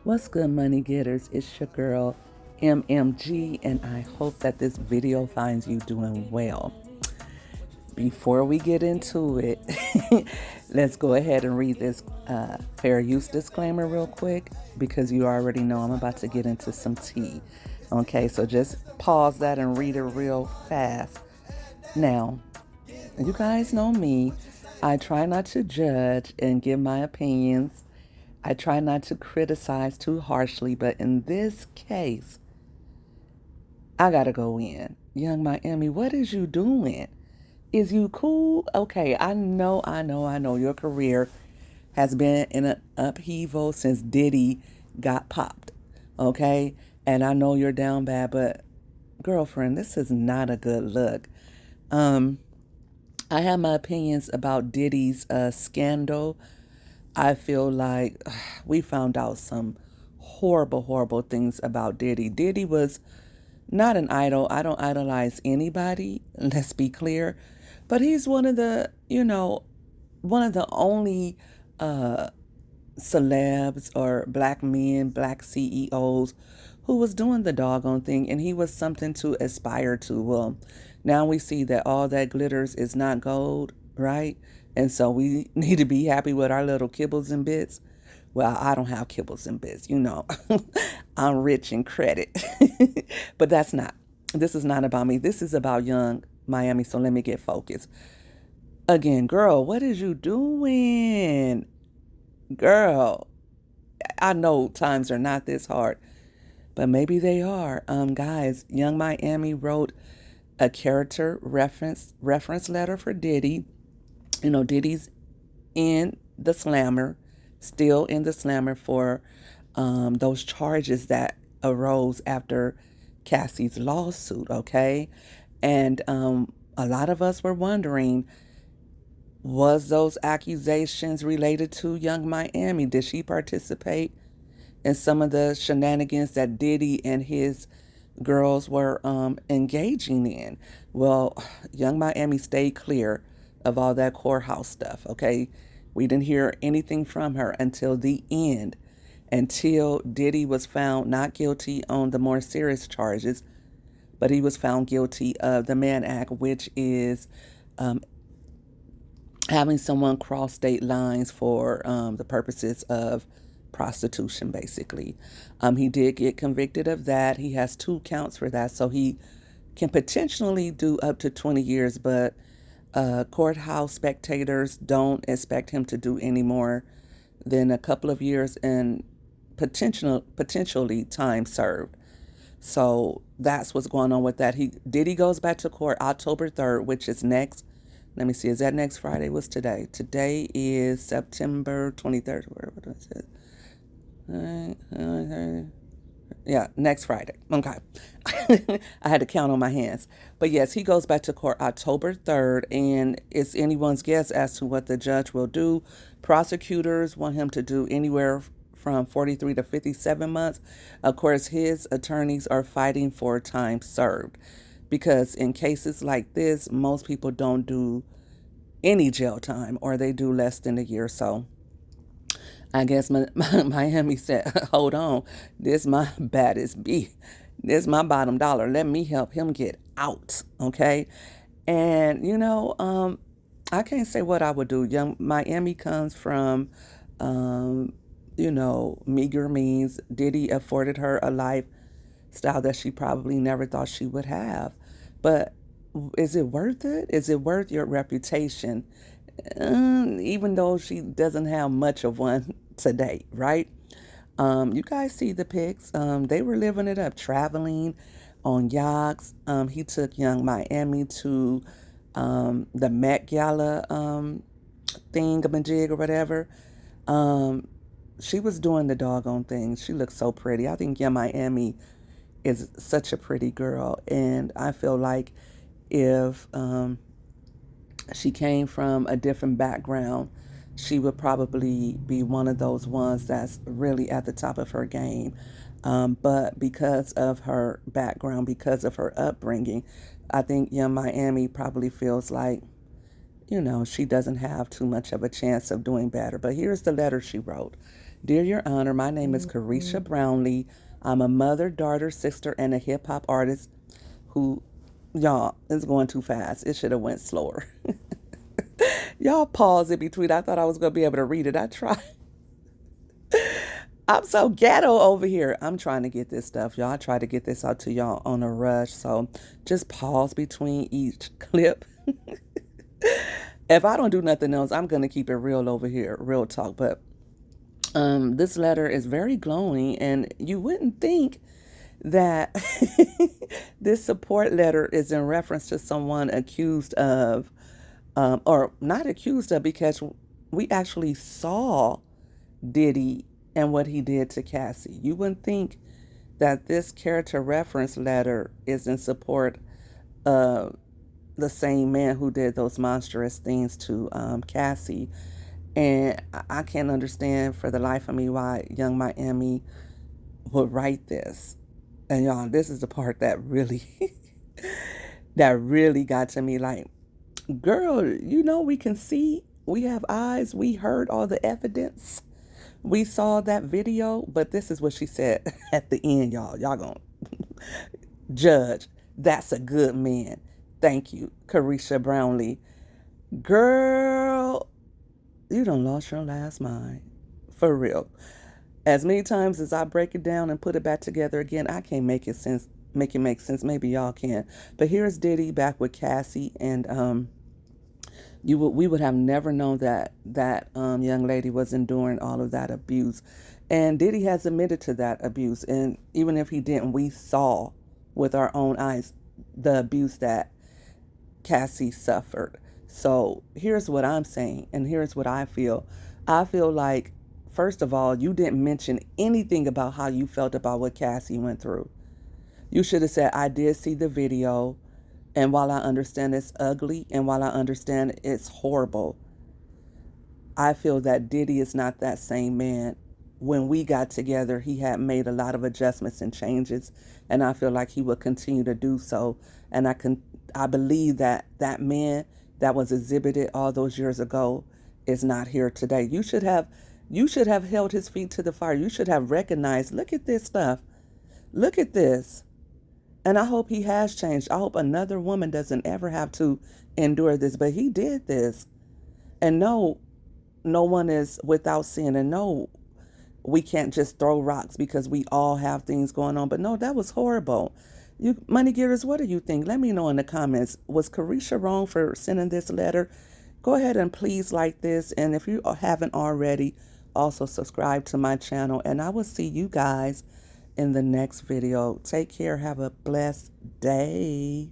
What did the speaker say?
What's good, money getters? It's your girl, MMG, and I hope that this video finds you doing well. Before we get into it, let's go ahead and read this fair use disclaimer real quick because you already know I'm about to get into some tea. Okay, so just pause that and read it real fast. Now, you guys know me. I try not to judge and give my opinions. I try not to criticize too harshly, but in this case, I gotta go in. Young Miami, what is you doing? Is you cool? Okay, I know. Your career has been in an upheaval since Diddy got popped. Okay? And I know you're down bad, but girlfriend, this is not a good look. Um, I have my opinions about Diddy's scandal. I feel like we found out some horrible things about Diddy. Diddy was not an idol. I don't idolize anybody, let's be clear. But he's one of the only uh, celebs or black men, black CEOs who was doing the doggone thing, and he was something to aspire to. Well, now we see that all that glitters is not gold, right? And so we need to be happy with our little kibbles and bits. Well, I don't have kibbles and bits, you know. I'm rich in credit. But this is not about me. This is about young Miami. So let me get focused. Again, girl, what is you doing? Girl, I know times are not this hard, but maybe they are. Guys, Young Miami wrote a character reference letter for Diddy. You know, Diddy's in the slammer, still in the slammer for those charges that arose after Cassie's lawsuit, okay? And a lot of us were wondering, was those accusations related to Young Miami? Did she participate in some of the shenanigans that Diddy and his girls were engaging in? Well, Young Miami stayed clear of all that courthouse stuff, okay? We didn't hear anything from her until the end, until Diddy was found not guilty on the more serious charges, but he was found guilty of the Mann Act, which is um, having someone cross state lines for the purposes of prostitution, basically. He did get convicted of that. He has 2 counts for that, so he can potentially do up to 20 years, but courthouse spectators don't expect him to do any more than a couple of years and potentially time served. So that's what's going on with that. He goes back to court October 3rd, which is next. Let me see. Is that next Friday? What's today? Today is September 23rd. What is it? Yeah, next Friday. Okay. I had to count on my hands. But yes, he goes back to court October 3rd, and it's anyone's guess as to what the judge will do. Prosecutors want him to do anywhere from 43 to 57 months. Of course, his attorneys are fighting for time served because in cases like this, most people don't do any jail time or they do less than a year. So I guess Miami said, hold on, this my baddest beef. This my bottom dollar. Let me help him get out. Okay. And, I can't say what I would do. Young Miami comes from, meager means. Diddy afforded her a lifestyle that she probably never thought she would have. But is it worth it? Is it worth your reputation? Even though she doesn't have much of one today, right? You guys see the pics. They were living it up, traveling on yachts. He took Young Miami to the Met Gala thingamajig or whatever. Um, she was doing the doggone thing. She looked so pretty. I think Young Miami is such a pretty girl, and I feel like if she came from a different background, she would probably be one of those ones that's really at the top of her game. But because of her background, because of her upbringing, I think Young Miami probably feels like, she doesn't have too much of a chance of doing better. But here's the letter she wrote. Dear Your Honor, my name is Caresha Brownlee. I'm a mother, daughter, sister, and a hip hop artist who, y'all, is going too fast. It should have went slower. Y'all pause in between. I thought I was going to be able to read it. I tried. I'm so ghetto over here. I'm trying to get this stuff, y'all. I try to get this out to y'all on a rush. So just pause between each clip. If I don't do nothing else, I'm going to keep it real over here, real talk. But this letter is very glowing, and you wouldn't think that this support letter is in reference to someone accused of, or not accused of, because we actually saw Diddy and what he did to Cassie. You wouldn't think that this character reference letter is in support of the same man who did those monstrous things to Cassie. And I can't understand for the life of me why Young Miami would write this. And y'all, this is the part that really that really got to me. Like, girl, we can see, we have eyes, we heard all the evidence, we saw that video, but this is what she said at the end, y'all. Y'all gonna judge. That's a good man. Thank you, Caresha Brownlee. Girl, you done lost your last mind. For real. As many times as I break it down and put it back together again, I can't make it make sense. Maybe y'all can. But here's Diddy back with Cassie, and we would have never known that young lady was enduring all of that abuse. And Diddy has admitted to that abuse. And even if he didn't, we saw with our own eyes the abuse that Cassie suffered. So here's what I'm saying, and here's what I feel. I feel like, first of all, you didn't mention anything about how you felt about what Cassie went through. You should have said, I did see the video, and while I understand it's ugly, and while I understand it's horrible, I feel that Diddy is not that same man. When we got together, he had made a lot of adjustments and changes, and I feel like he will continue to do so. And I believe that that man that was exhibited all those years ago is not here today. You should have held his feet to the fire. You should have recognized, look at this stuff. Look at this. And I hope he has changed. I hope another woman doesn't ever have to endure this, but he did this. And no one is without sin. And no, we can't just throw rocks because we all have things going on. But no, that was horrible. You money getters, what do you think? Let me know in the comments. Was Caresha wrong for sending this letter? Go ahead and please like this. And if you haven't already, also subscribe to my channel. And I will see you guys in the next video. Take care. Have a blessed day.